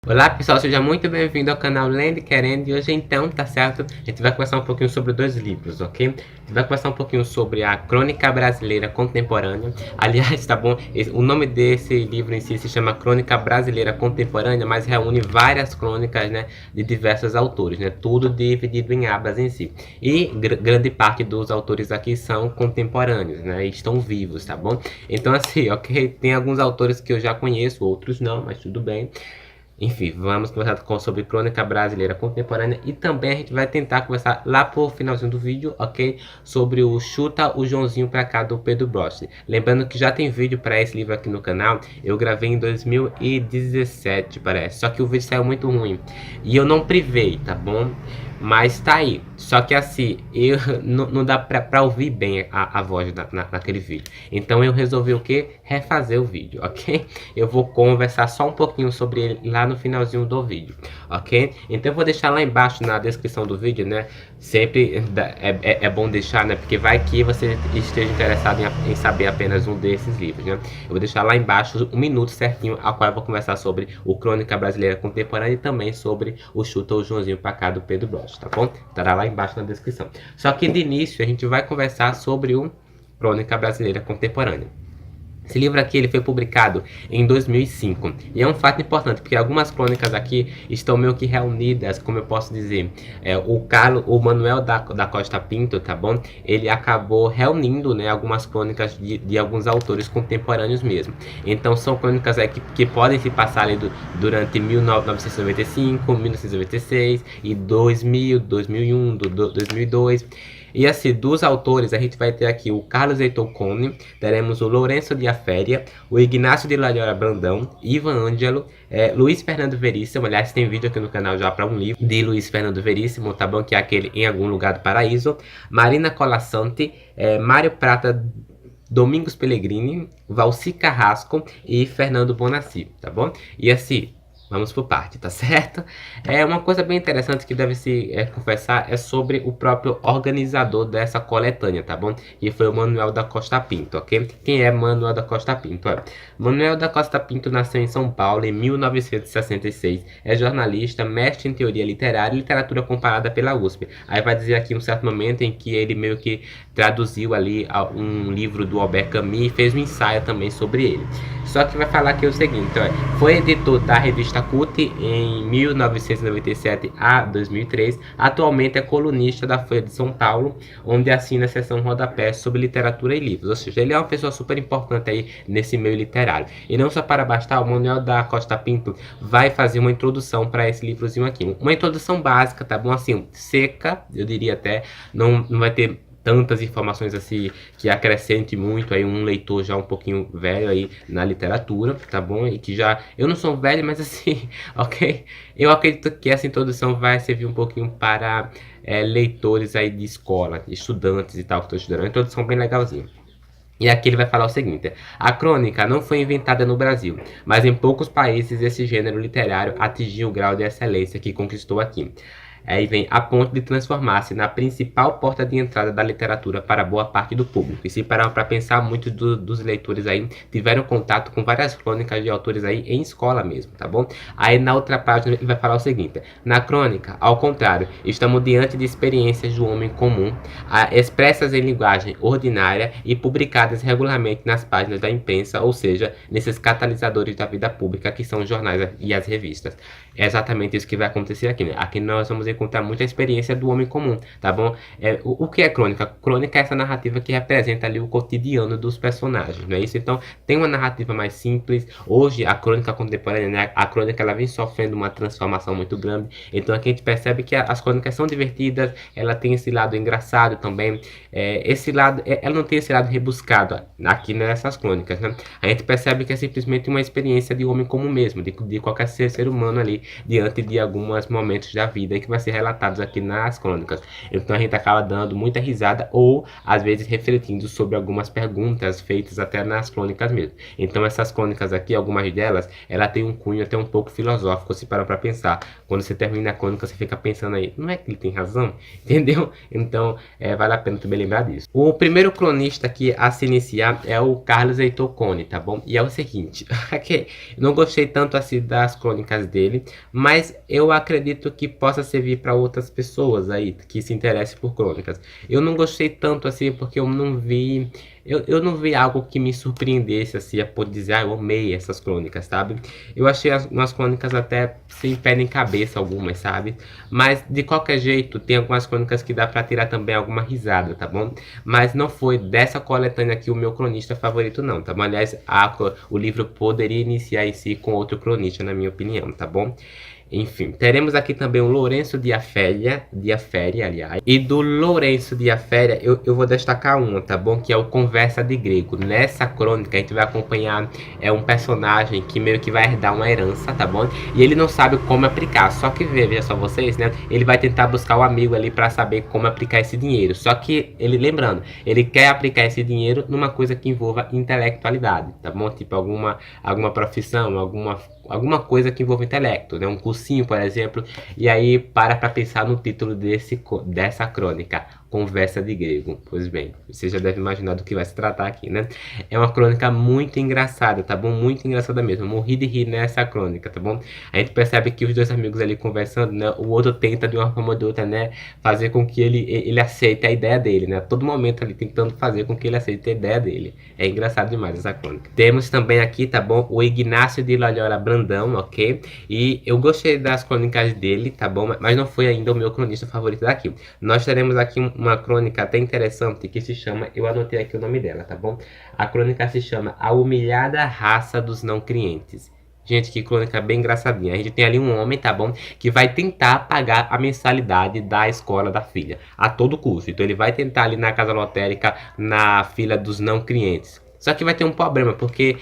Olá pessoal, seja muito bem-vindo ao canal Lendo Querendo. E hoje então, tá certo, a gente vai conversar um pouquinho sobre dois livros, ok? A gente vai conversar um pouquinho sobre a Crônica Brasileira Contemporânea. Aliás, tá bom, o nome desse livro em si se chama Crônica Brasileira Contemporânea, mas reúne várias crônicas, né, de diversos autores, né, tudo dividido em abas em si. E grande parte dos autores aqui são contemporâneos, né, e estão vivos, tá bom? Então assim, ok, tem alguns autores que eu já conheço, outros não, mas tudo bem. Enfim, vamos conversar sobre Crônica Brasileira Contemporânea e também a gente vai tentar conversar lá pro finalzinho do vídeo, ok? Sobre o Chuta o Joãozinho pra cá do Pedro Broche. Lembrando que já tem vídeo para esse livro aqui no canal, eu gravei em 2017, parece. Só que o vídeo saiu muito ruim e eu não privei, tá bom? Mas tá aí. Só que assim, não dá pra ouvir bem a voz naquele vídeo. Então eu resolvi o que? Refazer o vídeo, ok? Eu vou conversar só um pouquinho sobre ele lá no finalzinho do vídeo, ok? Então eu vou deixar lá embaixo na descrição do vídeo, né? Sempre é bom deixar, né? Porque vai que você esteja interessado em saber apenas um desses livros, né? Eu vou deixar lá embaixo um minuto certinho, ao qual eu vou conversar sobre o Crônica Brasileira Contemporânea e também sobre o Chuta o Joãozinho pra cá do Pedro Broche, tá bom? Estará lá embaixo na descrição. Só que de início a gente vai conversar sobre o Crônica Brasileira Contemporânea. Esse livro aqui ele foi publicado em 2005 e é um fato importante porque algumas crônicas aqui estão meio que reunidas, como eu posso dizer, o Manuel da Costa Pinto, tá bom? Ele acabou reunindo, né, algumas crônicas de alguns autores contemporâneos mesmo. Então são crônicas aí que podem se passar ali durante 1995, 1996 e 2000, 2001, 2002. E assim, dos autores, a gente vai ter aqui o Carlos Heitor Cone, teremos o Lourenço de Aféria, o Ignácio de Loyola Brandão, Ivan Ângelo, Luiz Fernando Veríssimo. Aliás, tem vídeo aqui no canal já para um livro de Luiz Fernando Veríssimo, tá bom? Que é aquele Em Algum Lugar do Paraíso. Marina Colasanti, Mário Prata, Domingos Pellegrini, Valci Carrasco e Fernando Bonassi, tá bom? E assim, vamos por parte, tá certo? Uma coisa bem interessante que deve se confessar é sobre o próprio organizador dessa coletânea, tá bom? E foi o Manuel da Costa Pinto, ok? Quem é Manuel da Costa Pinto? Manuel da Costa Pinto nasceu em São Paulo em 1966, é jornalista, mestre em teoria literária e literatura comparada pela USP. Aí vai dizer aqui um certo momento em que ele meio que traduziu ali um livro do Albert Camus e fez um ensaio também sobre ele. Só que vai falar aqui o seguinte, foi editor da revista CUT em 1997 a 2003, atualmente é colunista da Folha de São Paulo, onde assina a seção rodapé sobre literatura e livros, ou seja, ele é uma pessoa super importante aí nesse meio literário. E não só para bastar, o Manuel da Costa Pinto vai fazer uma introdução para esse livrozinho aqui, uma introdução básica, tá bom? Assim, seca, eu diria até, não vai ter tantas informações assim que acrescente muito aí um leitor já um pouquinho velho aí na literatura, tá bom? E que já, eu não sou velho, mas assim, ok? Eu acredito que essa introdução vai servir um pouquinho para leitores aí de escola, estudantes e tal que estão estudando, uma introdução bem legalzinha. E aqui ele vai falar o seguinte: a crônica não foi inventada no Brasil, mas em poucos países esse gênero literário atingiu o grau de excelência que conquistou aqui. Aí vem a ponto de transformar-se na principal porta de entrada da literatura para boa parte do público. E se parar para pensar, muitos dos leitores aí tiveram contato com várias crônicas de autores aí em escola mesmo, tá bom? Aí na outra página ele vai falar o seguinte: na crônica, ao contrário, estamos diante de experiências do homem comum, expressas em linguagem ordinária e publicadas regularmente nas páginas da imprensa, ou seja, nesses catalisadores da vida pública que são os jornais e as revistas. É exatamente isso que vai acontecer aqui, né? Aqui nós vamos encontrar muita experiência do homem comum, tá bom? O que é crônica? Crônica é essa narrativa que representa ali o cotidiano dos personagens, não é isso? Então, tem uma narrativa mais simples. Hoje, a crônica contemporânea, né? A crônica, ela vem sofrendo uma transformação muito grande. Então, aqui a gente percebe que as crônicas são divertidas, ela tem esse lado engraçado também. Esse lado, ela não tem esse lado rebuscado aqui nessas crônicas, né? A gente percebe que é simplesmente uma experiência de homem comum mesmo, de qualquer ser humano ali, diante de alguns momentos da vida, e que vai ser relatados aqui nas crônicas. Então a gente acaba dando muita risada ou, às vezes, refletindo sobre algumas perguntas feitas até nas crônicas mesmo. Então essas crônicas aqui, algumas delas, ela tem um cunho até um pouco filosófico, se parar pra pensar. Quando você termina a crônica, você fica pensando aí, não é que ele tem razão? Entendeu? Então, vale a pena também lembrar disso. O primeiro cronista aqui a se iniciar é o Carlos Heitor Cone, tá bom? E é o seguinte, eu não gostei tanto assim das crônicas dele, mas eu acredito que possa servir para outras pessoas aí que se interessem por crônicas. Eu não gostei tanto assim porque eu não vi... Eu não vi algo que me surpreendesse assim, a ponto de dizer, eu amei essas crônicas, sabe? Eu achei umas crônicas até sem pé nem cabeça algumas, sabe? Mas de qualquer jeito, tem algumas crônicas que dá pra tirar também alguma risada, tá bom? Mas não foi dessa coletânea aqui o meu cronista favorito não, tá bom? Aliás, o livro poderia iniciar em si com outro cronista, na minha opinião, tá bom? Enfim, teremos aqui também o Lourenço de Aféria, aliás. E do Lourenço de Aféria, eu vou destacar uma, tá bom? Que é o Conversa de Grego. Nessa crônica, a gente vai acompanhar um personagem que meio que vai herdar uma herança, tá bom? E ele não sabe como aplicar. Só que, veja só vocês, né? Ele vai tentar buscar um amigo ali pra saber como aplicar esse dinheiro. Só que, lembrando, ele quer aplicar esse dinheiro numa coisa que envolva intelectualidade, tá bom? Tipo, alguma profissão, alguma coisa que envolva intelecto, né? Um cursinho, por exemplo. E aí, para pensar no título dessa crônica, Conversa de Grego. Pois bem, você já deve imaginar do que vai se tratar aqui, né? É uma crônica muito engraçada, tá bom? Muito engraçada mesmo. Eu morri de rir nessa crônica, tá bom? A gente percebe que os dois amigos ali conversando, né? O outro tenta de uma forma ou de outra, né? Fazer com que ele aceite a ideia dele, né? A todo momento ali tentando fazer com que ele aceite a ideia dele. É engraçado demais essa crônica. Temos também aqui, tá bom? O Ignácio de Loyola Brandão, ok? E eu gostei das crônicas dele, tá bom? Mas não foi ainda o meu cronista favorito daqui. Nós teremos aqui uma crônica até interessante que se chama, eu anotei aqui o nome dela, tá bom? A crônica se chama A Humilhada Raça dos Não Crientes. Gente, que crônica bem engraçadinha. A gente tem ali um homem, tá bom? Que vai tentar pagar a mensalidade da escola da filha, a todo custo. Então ele vai tentar ali na casa lotérica, na fila dos não crientes. Só que vai ter um problema, porque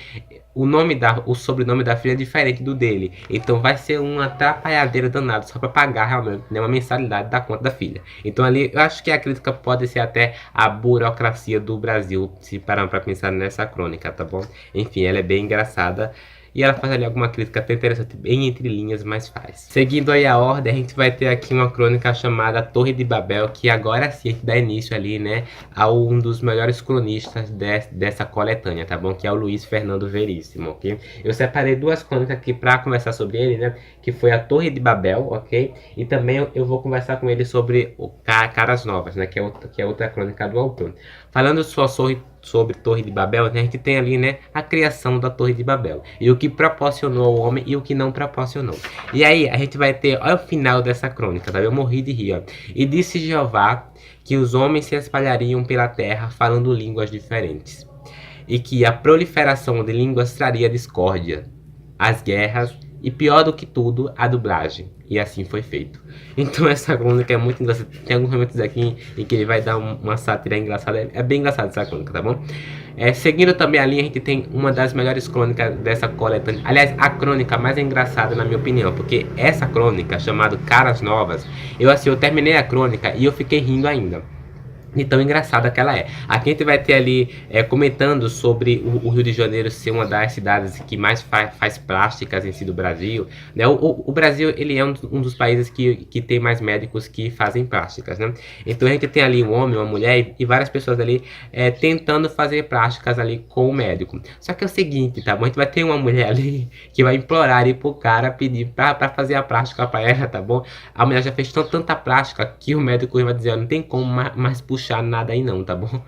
o sobrenome da filha é diferente do dele. Então vai ser uma atrapalhadeira danada só para pagar realmente, né, uma mensalidade da conta da filha. Então ali eu acho que a crítica pode ser até a burocracia do Brasil, se parar para pensar nessa crônica, tá bom? Enfim, ela é bem engraçada. E ela faz ali alguma crítica até interessante, bem entre linhas, mas faz. Seguindo aí a ordem, a gente vai ter aqui uma crônica chamada Torre de Babel, que agora sim a gente dá início ali, né, a um dos melhores cronistas dessa coletânea, tá bom? Que é o Luiz Fernando Veríssimo, ok? Eu separei duas crônicas aqui pra conversar sobre ele, né, que foi a Torre de Babel, ok? E também eu vou conversar com ele sobre o Caras Novas, né, que é outra crônica do autor. Falando só sobre Torre de Babel, né, a gente tem ali, né, a criação da Torre de Babel. E o que proporcionou ao homem e o que não proporcionou. E aí, a gente vai ter, olha o final dessa crônica, tá? Eu morri de rir, ó. E disse Jeová que os homens se espalhariam pela terra falando línguas diferentes. E que a proliferação de línguas traria discórdia, as guerras e, pior do que tudo, a dublagem. E assim foi feito. Então essa crônica é muito engraçada. Tem alguns momentos aqui em que ele vai dar uma sátira engraçada. É bem engraçada essa crônica, tá bom? Seguindo também a linha, a gente tem uma das melhores crônicas dessa coletânea. Aliás, a crônica mais engraçada, na minha opinião. Porque essa crônica, chamada Caras Novas, eu terminei a crônica e eu fiquei rindo ainda. E tão engraçada que ela é. Aqui a gente vai ter ali comentando sobre o Rio de Janeiro ser uma das cidades que mais faz plásticas em si do Brasil, né? O Brasil, ele é um dos países que tem mais médicos que fazem plásticas, né? Então a gente tem ali um homem, uma mulher e várias pessoas ali tentando fazer plásticas ali com o médico. Só que é o seguinte, tá bom? A gente vai ter uma mulher ali que vai implorar ali pro cara pedir pra fazer a plástica pra ela, tá bom? A mulher já fez tanta plástica que o médico vai dizer, não tem como mais puxar nada aí não, tá bom?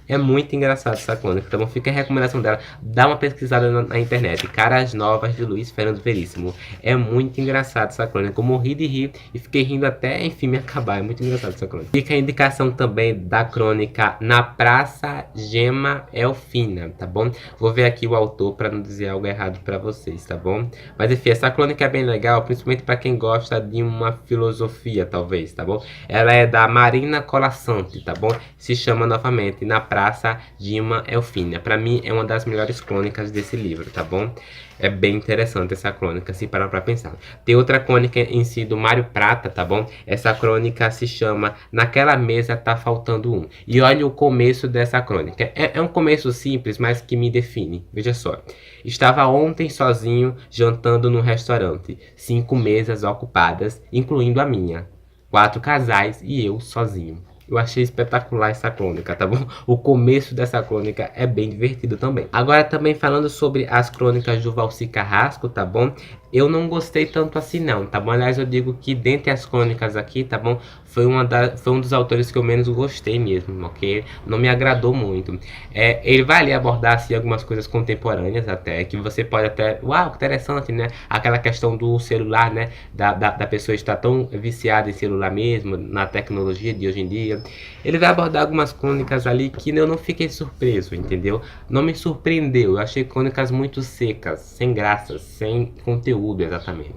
É muito engraçado essa crônica, tá bom? Fica a recomendação dela. Dá uma pesquisada na internet. Caras Novas de Luiz Fernando Veríssimo. É muito engraçado essa crônica. Eu morri de rir e fiquei rindo até, enfim, me acabar. É muito engraçado essa crônica. Fica a indicação também da crônica Na Praça Gema Elfina, tá bom? Vou ver aqui o autor para não dizer algo errado para vocês, tá bom? Mas enfim, essa crônica é bem legal, principalmente para quem gosta de uma filosofia, talvez, tá bom? Ela é da Marina Colasanti, tá bom? bom? Se chama novamente Na Praça de uma Elfínia. Pra mim é uma das melhores crônicas desse livro, tá bom? É bem interessante essa crônica, se parar pra pensar. Tem outra crônica em si do Mário Prata, tá bom? Essa crônica se chama Naquela Mesa Tá Faltando Um. E olha o começo dessa crônica. É um começo simples, mas que me define. Veja só. Estava ontem sozinho, jantando num restaurante. 5 mesas ocupadas, incluindo a minha. 4 casais e eu sozinho. Eu achei espetacular essa crônica, tá bom? O começo dessa crônica é bem divertido também. Agora também falando sobre as crônicas do Valci Carrasco, tá bom? Eu não gostei tanto assim não, tá bom? Aliás, eu digo que dentre as crônicas aqui, tá bom? Foi um dos autores que eu menos gostei mesmo, ok? Não me agradou muito. Ele vai ali abordar assim, algumas coisas contemporâneas até, que você pode até... Uau, que interessante, né? Aquela questão do celular, né? Da pessoa estar tão viciada em celular mesmo, na tecnologia de hoje em dia. Ele vai abordar algumas crônicas ali que eu não fiquei surpreso, entendeu? Não me surpreendeu. Eu achei crônicas muito secas, sem graça, sem conteúdo exatamente.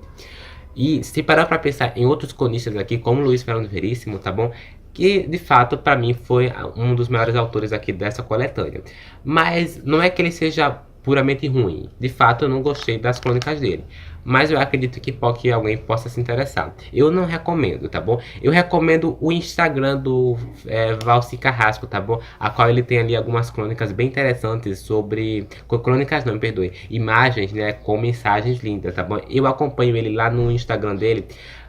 E se parar para pensar em outros cronistas aqui, como Luiz Fernando Veríssimo, tá bom? Que de fato para mim foi um dos maiores autores aqui dessa coletânea. Mas não é que ele seja puramente ruim. De fato eu não gostei das crônicas dele. Mas eu acredito que alguém possa se interessar. Eu não recomendo, tá bom? Eu recomendo o Instagram do Valci Carrasco, tá bom? A qual ele tem ali algumas crônicas bem interessantes sobre... Crônicas não, me perdoe. Imagens, né? Com mensagens lindas, tá bom? Eu acompanho ele lá no Instagram dele.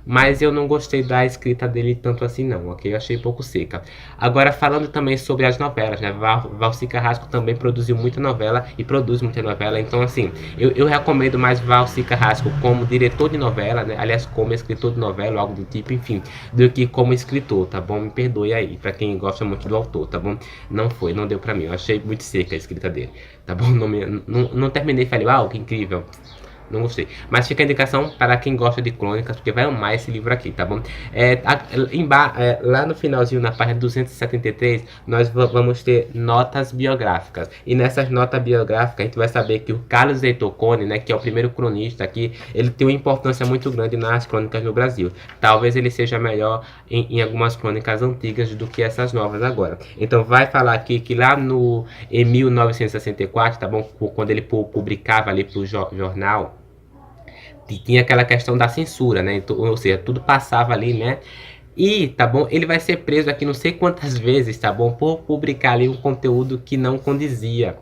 Mas eu não gostei da escrita dele tanto assim não, ok? Eu achei pouco seca. Agora falando também sobre as novelas, né? Valci Carrasco também produziu muita novela e produz muita novela. Então assim, eu recomendo mais Valci Carrasco como diretor de novela, né? Aliás, como escritor de novela ou algo do tipo, enfim, do que como escritor, tá bom? Me perdoe aí, pra quem gosta muito do autor, tá bom? Não deu pra mim, eu achei muito seca a escrita dele, tá bom? Não terminei e falei, uau, que incrível. Não gostei. Mas fica a indicação para quem gosta de crônicas, porque vai amar esse livro aqui, tá bom? Lá no finalzinho, na página 273, nós vamos ter notas biográficas. E nessas notas biográficas, a gente vai saber que o Carlos Heitor Cone, né, que é o primeiro cronista aqui, ele tem uma importância muito grande nas crônicas no Brasil. Talvez ele seja melhor em algumas crônicas antigas do que essas novas agora. Então vai falar aqui que lá em 1964, tá bom? Quando ele publicava ali pro jornal, tinha aquela questão da censura, né? Então, ou seja, tudo passava ali, né? E, tá bom? Ele vai ser preso aqui não sei quantas vezes, tá bom? Por publicar ali um conteúdo que não condizia.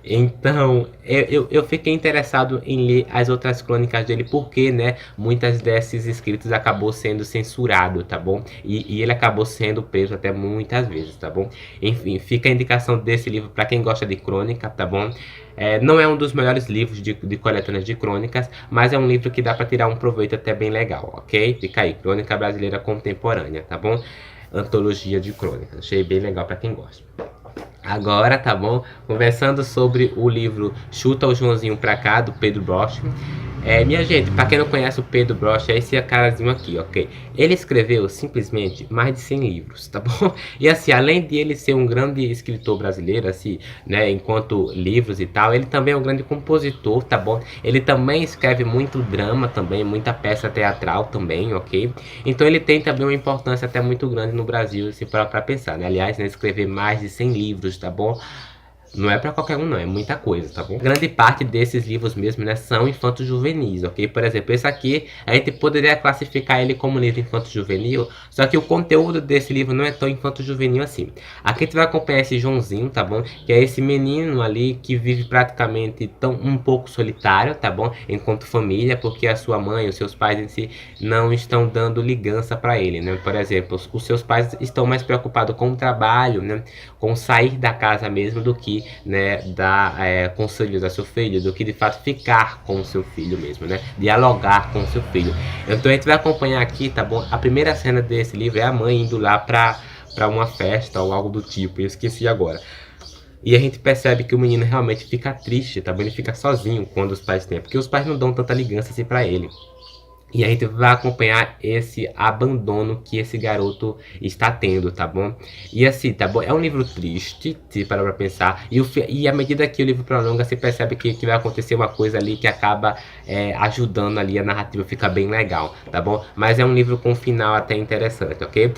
Então, eu fiquei interessado em ler as outras crônicas dele, porque, né? Muitas desses escritos acabou sendo censurado, tá bom? E ele acabou sendo preso até muitas vezes, tá bom? Enfim, fica a indicação desse livro para quem gosta de crônica, tá bom? Não é um dos melhores livros de coletâneas de crônicas, mas é um livro que dá para tirar um proveito até bem legal, ok? Fica aí, Crônica Brasileira Contemporânea, tá bom? Antologia de crônicas, achei bem legal para quem gosta. Agora, tá bom? Conversando sobre o livro Chuta o Joãozinho Pra Cá, do Pedro Broch. Minha gente, pra quem não conhece o Pedro Broch, é esse carazinho aqui, ok? Ele escreveu simplesmente mais de 100 livros, tá bom? E assim, além de ele ser um grande escritor brasileiro, assim, né, enquanto livros e tal, ele também é um grande compositor, tá bom? Ele também escreve muito drama também, muita peça teatral também, ok? Então ele tem também uma importância até muito grande no Brasil, assim, pra pensar, né? Aliás, né, escrever mais de 100 livros, tá bom? Não é pra qualquer um não, é muita coisa, tá bom? Grande parte desses livros mesmo, né, são infanto-juvenis, ok? Por exemplo, esse aqui, a gente poderia classificar ele como livro infanto-juvenil, só que o conteúdo desse livro não é tão infanto-juvenil assim. Aqui a gente vai acompanhar esse Joãozinho, tá bom? Que é esse menino ali que vive praticamente um pouco solitário, tá bom? Enquanto família, porque a sua mãe, os seus pais em si, não estão dando ligança pra ele, né? Por exemplo, os seus pais estão mais preocupados com o trabalho, né? Com sair da casa mesmo do que, né, dar conselhos a seu filho, do que de fato ficar com o seu filho mesmo, né, dialogar com o seu filho. Então a gente vai acompanhar aqui, tá bom? A primeira cena desse livro é a mãe indo lá pra uma festa ou algo do tipo, eu esqueci agora. E a gente percebe que o menino realmente fica triste, tá bom? Ele fica sozinho quando os pais têm, porque os pais não dão tanta ligança assim pra ele. E a gente vai acompanhar esse abandono que esse garoto está tendo, tá bom? E assim, tá bom? É um livro triste, se parar pra pensar. E à medida que o livro prolonga, você percebe que vai acontecer uma coisa ali que acaba ajudando ali a narrativa ficar bem legal, tá bom? Mas é um livro com um final até interessante, ok?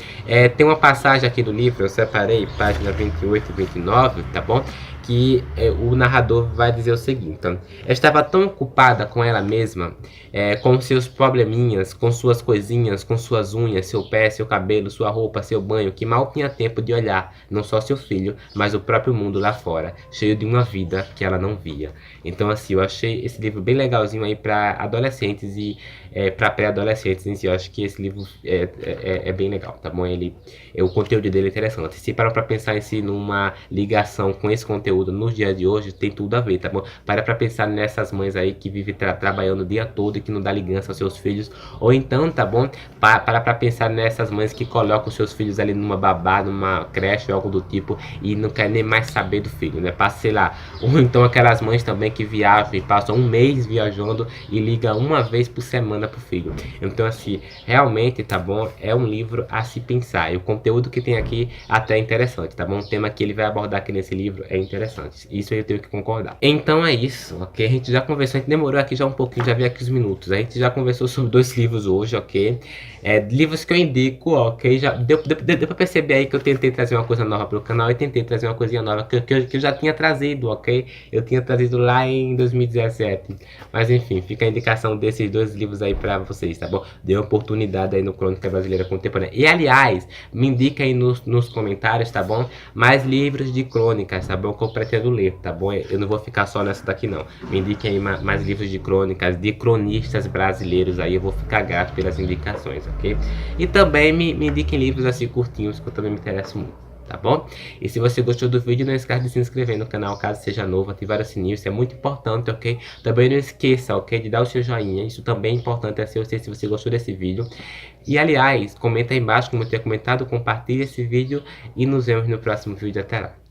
Tem uma passagem aqui do livro, eu separei, página 28 e 29, tá bom? Que o narrador vai dizer o seguinte: ela estava tão ocupada com ela mesma, com seus probleminhas, com suas coisinhas, com suas unhas, seu pé, seu cabelo, sua roupa, seu banho, que mal tinha tempo de olhar, não só seu filho, mas o próprio mundo lá fora, cheio de uma vida que ela não via. Então assim, eu achei esse livro bem legalzinho aí para adolescentes e para pré-adolescentes em si. Eu acho que esse livro é bem legal, tá bom? O conteúdo dele é interessante. Se parar pra pensar em si numa ligação com esse conteúdo nos dias de hoje, tem tudo a ver, tá bom? Para pra pensar nessas mães aí que vivem trabalhando o dia todo e que não dá ligança aos seus filhos. Ou então, tá bom? Para pra pensar nessas mães que colocam os seus filhos ali numa babá, numa creche ou algo do tipo e não quer nem mais saber do filho, né? Passa, sei lá. Ou então aquelas mães também que viajam e passam um mês viajando e ligam uma vez por semana pro filho. Então assim, realmente, tá bom? É um livro a se pensar. E o conteúdo que tem aqui até é interessante, tá bom? O tema que ele vai abordar aqui nesse livro é interessante. Isso eu tenho que concordar. Então é isso, ok? A gente já conversou, a gente demorou aqui já um pouquinho, já vi aqui os minutos. A gente já conversou sobre 2 livros hoje, ok? Livros que eu indico, ok? Já deu pra perceber aí que eu tentei trazer uma coisa nova pro canal e tentei trazer uma coisinha nova que eu já tinha trazido, ok? Eu tinha trazido lá em 2017. Mas enfim, fica a indicação desses 2 livros aí pra vocês, tá bom? Dê uma oportunidade aí no Crônica Brasileira Contemporânea. E aliás, me indica aí nos comentários, tá bom? Mais livros de crônicas, tá bom? Que eu pretendo ler, tá bom? Eu não vou ficar só nessa daqui não. Me indiquem aí mais livros de crônicas, de cronistas brasileiros aí. Eu vou ficar grato pelas indicações, ok? E também me indiquem livros assim curtinhos, que eu também me interesso muito, tá bom? E se você gostou do vídeo, não esqueça de se inscrever no canal caso seja novo, ativar o sininho, isso é muito importante, ok? Também não esqueça, ok, de dar o seu joinha, isso também é importante, assim, eu sei se você gostou desse vídeo. E aliás, comenta aí embaixo como eu tinha comentado, compartilhe esse vídeo e nos vemos no próximo vídeo, até lá.